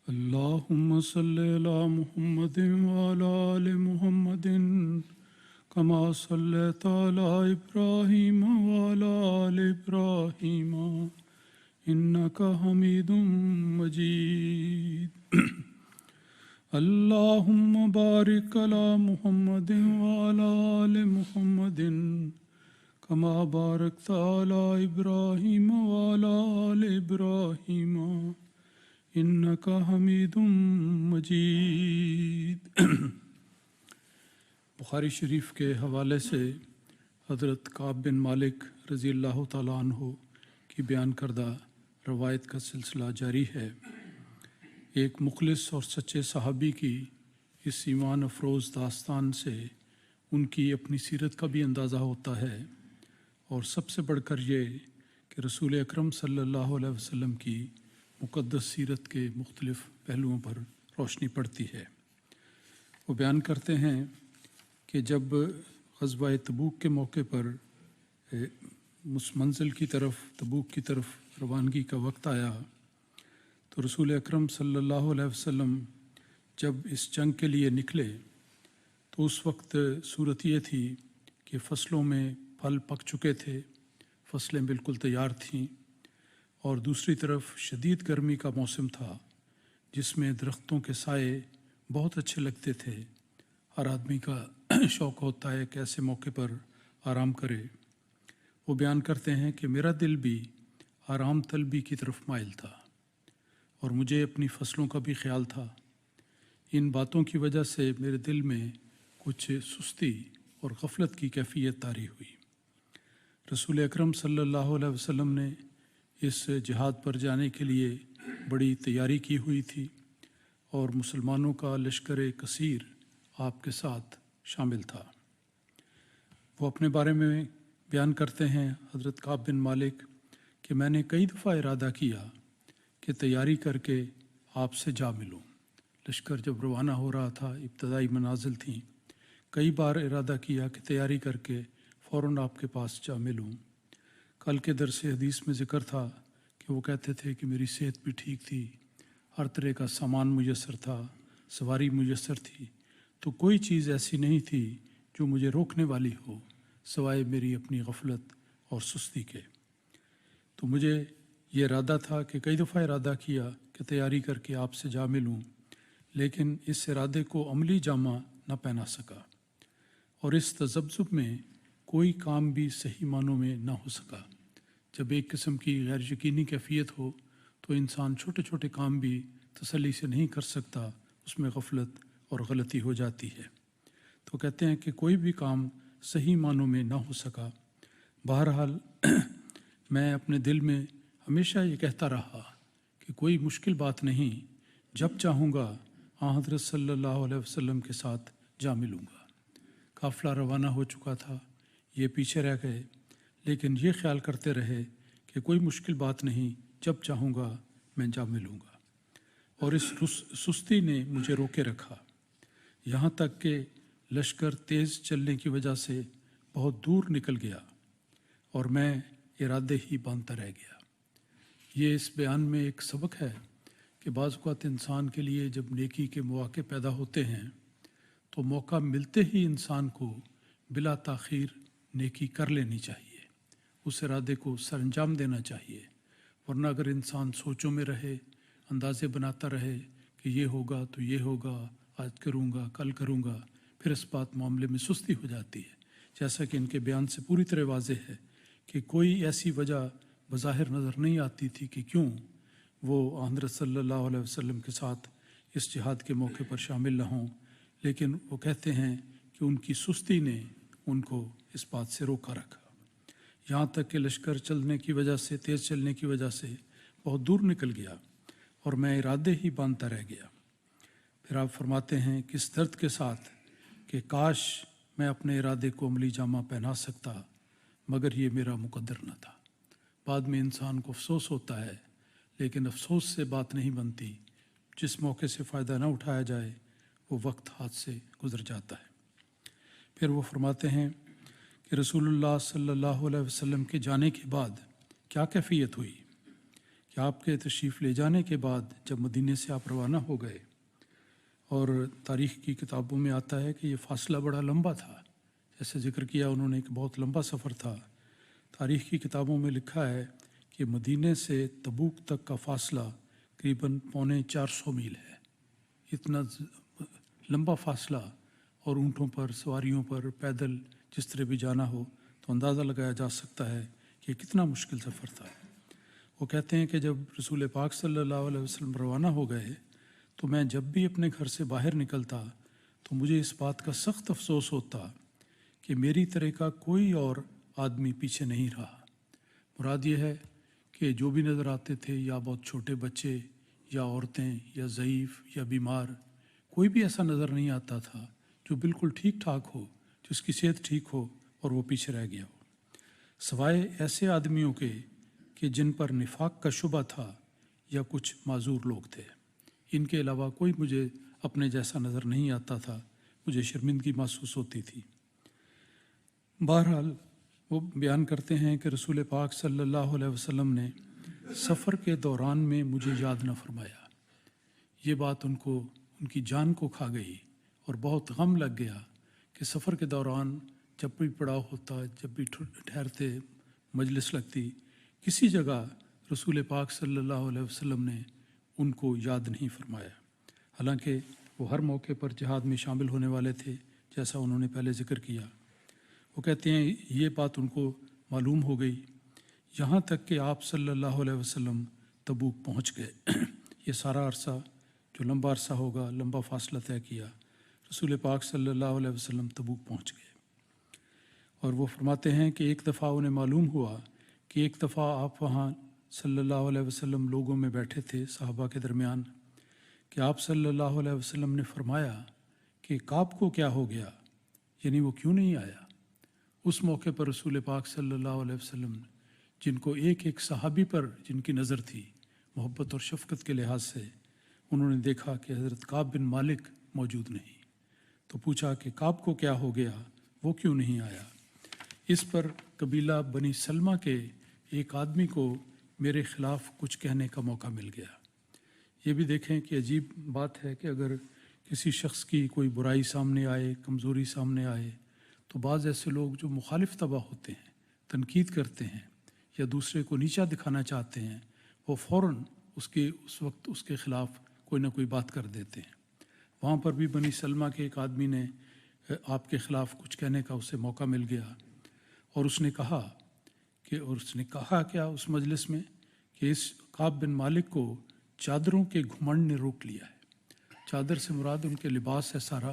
اللهم صل على محمد وعلى آل محمد كما صليت على إبراهيم وعلى آل إبراهيم إنك حميد مجيد اللهم بارك على محمد وعلى آل محمد كما باركت على إبراهيم وعلى آل إبراهيم إنك حميد مجيد۔ بخاری شریف کے حوالے سے حضرت کعب بن مالک رضی اللہ تعالیٰ عنہ کی بیان کردہ روایت کا سلسلہ جاری ہے۔ ایک مخلص اور سچے صحابی کی اس ایمان افروز داستان سے ان کی اپنی سیرت کا بھی اندازہ ہوتا ہے، اور سب سے بڑھ کر یہ کہ رسول اکرم صلی اللہ علیہ وسلم کی مقدس سیرت کے مختلف پہلوؤں پر روشنی پڑتی ہے۔ وہ بیان کرتے ہیں کہ جب غزوہ تبوک کے موقع پر اس منزل کی طرف تبوک کی طرف روانگی کا وقت آیا تو رسول اکرم صلی اللہ علیہ وسلم جب اس جنگ کے لیے نکلے تو اس وقت صورت یہ تھی کہ فصلوں میں پھل پک چکے تھے، فصلیں بالکل تیار تھیں، اور دوسری طرف شدید گرمی کا موسم تھا جس میں درختوں کے سائے بہت اچھے لگتے تھے۔ ہر آدمی کا شوق ہوتا ہے کہ ایسے موقع پر آرام کرے۔ وہ بیان کرتے ہیں کہ میرا دل بھی آرام طلبی کی طرف مائل تھا اور مجھے اپنی فصلوں کا بھی خیال تھا۔ ان باتوں کی وجہ سے میرے دل میں کچھ سستی اور غفلت کی کیفیت طاری ہوئی۔ رسول اکرم صلی اللہ علیہ وسلم نے اس جہاد پر جانے کے لیے بڑی تیاری کی ہوئی تھی اور مسلمانوں کا لشکر کثیر آپ کے ساتھ شامل تھا۔ وہ اپنے بارے میں بیان کرتے ہیں حضرت کعب بن مالک کہ میں نے کئی دفعہ ارادہ کیا کہ تیاری کر کے آپ سے جا ملوں۔ لشکر جب روانہ ہو رہا تھا، ابتدائی منازل تھیں، کئی بار ارادہ کیا کہ تیاری کر کے فوراً آپ کے پاس جا ملوں۔ کل کے درس حدیث میں ذکر تھا کہ وہ کہتے تھے کہ میری صحت بھی ٹھیک تھی، ہر طرح کا سامان میسر تھا، سواری میسر تھی، تو کوئی چیز ایسی نہیں تھی جو مجھے روکنے والی ہو سوائے میری اپنی غفلت اور سستی کے۔ تو مجھے یہ ارادہ تھا کہ کئی دفعہ ارادہ کیا کہ تیاری کر کے آپ سے جا ملوں، لیکن اس ارادے کو عملی جامہ نہ پہنا سکا، اور اس تذبذب میں کوئی کام بھی صحیح معنوں میں نہ ہو سکا۔ جب ایک قسم کی غیر یقینی کیفیت ہو تو انسان چھوٹے چھوٹے کام بھی تسلی سے نہیں کر سکتا، اس میں غفلت اور غلطی ہو جاتی ہے۔ تو کہتے ہیں کہ کوئی بھی کام صحیح معنوں میں نہ ہو سکا۔ بہرحال میں اپنے دل میں ہمیشہ یہ کہتا رہا کہ کوئی مشکل بات نہیں، جب چاہوں گا حضرت صلی اللہ علیہ وسلم کے ساتھ جا ملوں گا۔ قافلہ روانہ ہو چکا تھا، یہ پیچھے رہ گئے، لیکن یہ خیال کرتے رہے کہ کوئی مشکل بات نہیں، جب چاہوں گا میں جا ملوں گا۔ اور اس سستی نے مجھے روکے رکھا، یہاں تک کہ لشکر تیز چلنے کی وجہ سے بہت دور نکل گیا اور میں ارادے ہی باندھتا رہ گیا۔ یہ اس بیان میں ایک سبق ہے کہ بعض اوقات انسان کے لیے جب نیکی کے مواقع پیدا ہوتے ہیں تو موقع ملتے ہی انسان کو بلا تاخیر نیکی کر لینی چاہیے، اس ارادے کو سر انجام دینا چاہیے، ورنہ اگر انسان سوچوں میں رہے، اندازے بناتا رہے کہ یہ ہوگا تو یہ ہوگا، آج کروں گا کل کروں گا، پھر اس بات معاملے میں سستی ہو جاتی ہے۔ جیسا کہ ان کے بیان سے پوری طرح واضح ہے کہ کوئی ایسی وجہ بظاہر نظر نہیں آتی تھی کہ کیوں وہ حضرت صلی اللہ علیہ وسلم کے ساتھ اس جہاد کے موقع پر شامل نہ ہوں، لیکن وہ کہتے ہیں کہ ان کی سستی نے ان کو اس بات سے روکا رکھا، یہاں تک کہ لشکر چلنے کی وجہ سے، تیز چلنے کی وجہ سے بہت دور نکل گیا اور میں ارادے ہی باندھتا رہ گیا۔ پھر آپ فرماتے ہیں کس درد کے ساتھ کہ کاش میں اپنے ارادے کو عملی جامہ پہنا سکتا، مگر یہ میرا مقدر نہ تھا۔ بعد میں انسان کو افسوس ہوتا ہے، لیکن افسوس سے بات نہیں بنتی، جس موقع سے فائدہ نہ اٹھایا جائے وہ وقت ہاتھ سے گزر جاتا ہے۔ پھر وہ فرماتے ہیں کہ رسول اللہ صلی اللہ علیہ وسلم کے جانے کے بعد کیا کیفیت ہوئی کہ آپ کے تشریف لے جانے کے بعد جب مدینے سے آپ روانہ ہو گئے، اور تاریخ کی کتابوں میں آتا ہے کہ یہ فاصلہ بڑا لمبا تھا، جیسے ذکر کیا انہوں نے، کہ بہت لمبا سفر تھا۔ تاریخ کی کتابوں میں لکھا ہے کہ مدینے سے تبوک تک کا فاصلہ قریباً 450 میل ہے۔ اتنا لمبا فاصلہ، اور اونٹوں پر، سواریوں پر، پیدل جس طرح بھی جانا ہو تو اندازہ لگایا جا سکتا ہے کہ کتنا مشکل سفر تھا۔ وہ کہتے ہیں کہ جب رسول پاک صلی اللہ علیہ وسلم روانہ ہو گئے تو میں جب بھی اپنے گھر سے باہر نکلتا تو مجھے اس بات کا سخت افسوس ہوتا کہ میری طرح کا کوئی اور آدمی پیچھے نہیں رہا۔ مراد یہ ہے کہ جو بھی نظر آتے تھے یا بہت چھوٹے بچے یا عورتیں یا ضعیف یا بیمار، کوئی بھی ایسا نظر نہیں آتا تھا جو بالکل ٹھیک ٹھاک ہو، جس کی صحت ٹھیک ہو اور وہ پیچھے رہ گیا ہو، سوائے ایسے آدمیوں کے کہ جن پر نفاق کا شبہ تھا یا کچھ معذور لوگ تھے۔ ان کے علاوہ کوئی مجھے اپنے جیسا نظر نہیں آتا تھا، مجھے شرمندگی محسوس ہوتی تھی۔ بہرحال وہ بیان کرتے ہیں کہ رسول پاک صلی اللہ علیہ وسلم نے سفر کے دوران میں مجھے یاد نہ فرمایا۔ یہ بات ان کی جان کو کھا گئی اور بہت غم لگ گیا کہ سفر کے دوران جب بھی پڑاؤ ہوتا، جب بھی ٹھہرتے، مجلس لگتی، کسی جگہ رسول پاک صلی اللہ علیہ وسلم نے ان کو یاد نہیں فرمایا، حالانکہ وہ ہر موقع پر جہاد میں شامل ہونے والے تھے، جیسا انہوں نے پہلے ذکر کیا۔ وہ کہتے ہیں یہ بات ان کو معلوم ہو گئی یہاں تک کہ آپ صلی اللہ علیہ وسلم تبوک پہنچ گئے۔ یہ سارا عرصہ جو لمبا عرصہ ہوگا، لمبا فاصلہ طے کیا، رسول پاک صلی اللہ علیہ وسلم تبوک پہنچ گئے۔ اور وہ فرماتے ہیں کہ ایک دفعہ انہیں معلوم ہوا کہ ایک دفعہ آپ وہاں صلی اللہ علیہ وسلم لوگوں میں بیٹھے تھے، صحابہ کے درمیان، کہ آپ صلی اللہ علیہ وسلم نے فرمایا کہ کعب کو کیا ہو گیا، یعنی وہ کیوں نہیں آیا۔ اس موقع پر رسول پاک صلی اللہ علیہ وسلم جن کو ایک ایک صحابی پر جن کی نظر تھی محبت اور شفقت کے لحاظ سے، انہوں نے دیکھا کہ حضرت کعب بن مالک موجود نہیں، تو پوچھا کہ کعب کو کیا ہو گیا، وہ کیوں نہیں آیا۔ اس پر قبیلہ بنی سلمہ کے ایک آدمی کو میرے خلاف کچھ کہنے کا موقع مل گیا۔ یہ بھی دیکھیں کہ عجیب بات ہے کہ اگر کسی شخص کی کوئی برائی سامنے آئے، کمزوری سامنے آئے، تو بعض ایسے لوگ جو مخالف طبع ہوتے ہیں، تنقید کرتے ہیں یا دوسرے کو نیچا دکھانا چاہتے ہیں، وہ فوراً اس وقت اس کے خلاف کوئی نہ کوئی بات کر دیتے ہیں۔ وہاں پر بھی بنی سلمہ کے ایک آدمی نے آپ کے خلاف کچھ کہنے کا اسے موقع مل گیا، اور اس نے کہا کیا اس مجلس میں کہ اس کعب بن مالک کو چادروں کے گھمنڈ نے روک لیا ہے۔ چادر سے مراد ان کے لباس ہے سارا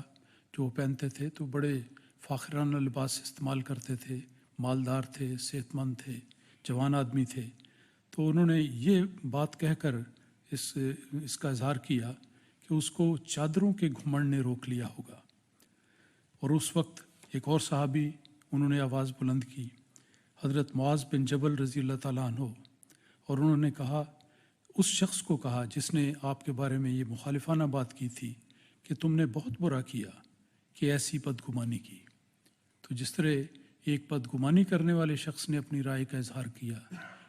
جو وہ پہنتے تھے، تو بڑے فاخرانہ لباس استعمال کرتے تھے، مالدار تھے، صحت مند تھے، جوان آدمی تھے۔ تو انہوں نے یہ بات کہہ کر اس کا اظہار کیا کہ اس کو چادروں کے گھمنڈ نے روک لیا ہوگا۔ اور اس وقت ایک اور صحابی انہوں نے آواز بلند کی، حضرت معاذ بن جبل رضی اللہ تعالیٰ عنہ، اور انہوں نے کہا، اس شخص کو کہا جس نے آپ کے بارے میں یہ مخالفانہ بات کی تھی، کہ تم نے بہت برا کیا کہ ایسی بدگمانی کی۔ تو جس طرح ایک بدگمانی کرنے والے شخص نے اپنی رائے کا اظہار کیا،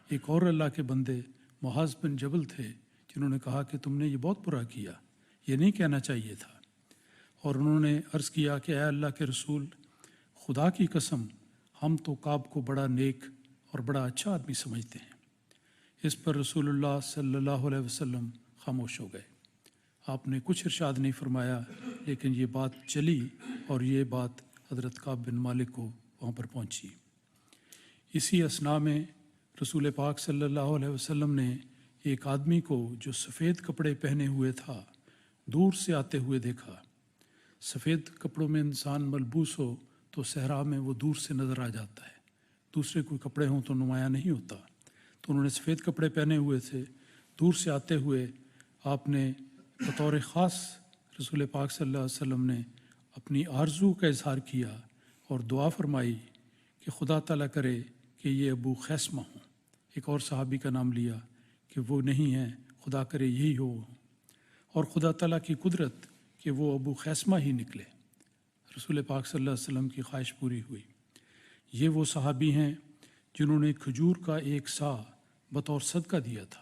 ایک اور اللہ کے بندے معاذ بن جبل تھے جنہوں نے کہا کہ تم نے یہ بہت برا کیا، یہ نہیں کہنا چاہیے تھا۔ اور انہوں نے عرض کیا کہ اے اللہ کے رسول، خدا کی قسم ہم تو کعب کو بڑا نیک اور بڑا اچھا آدمی سمجھتے ہیں۔ اس پر رسول اللہ صلی اللہ علیہ وسلم خاموش ہو گئے۔ آپ نے کچھ ارشاد نہیں فرمایا، لیکن یہ بات چلی اور یہ بات حضرت کعب بن مالک کو وہاں پر پہنچی۔ اسی اثناء میں رسول پاک صلی اللہ علیہ وسلم نے ایک آدمی کو جو سفید کپڑے پہنے ہوئے تھا دور سے آتے ہوئے دیکھا۔ سفید کپڑوں میں انسان ملبوس ہو تو صحرا میں وہ دور سے نظر آ جاتا ہے، دوسرے کوئی کپڑے ہوں تو نمایاں نہیں ہوتا۔ تو انہوں نے سفید کپڑے پہنے ہوئے تھے، دور سے آتے ہوئے آپ نے بطور خاص رسول پاک صلی اللہ علیہ وسلم نے اپنی آرزو کا اظہار کیا اور دعا فرمائی کہ خدا تعالیٰ کرے کہ یہ ابو خیسمہ ہوں۔ ایک اور صحابی کا نام لیا کہ وہ نہیں ہیں، خدا کرے یہی ہو، اور خدا تعالیٰ کی قدرت کہ وہ ابو خیسمہ ہی نکلے۔ رسول پاک صلی اللہ علیہ وسلم کی خواہش پوری ہوئی۔ یہ وہ صحابی ہیں جنہوں نے کھجور کا ایک سا بطور صدقہ دیا تھا۔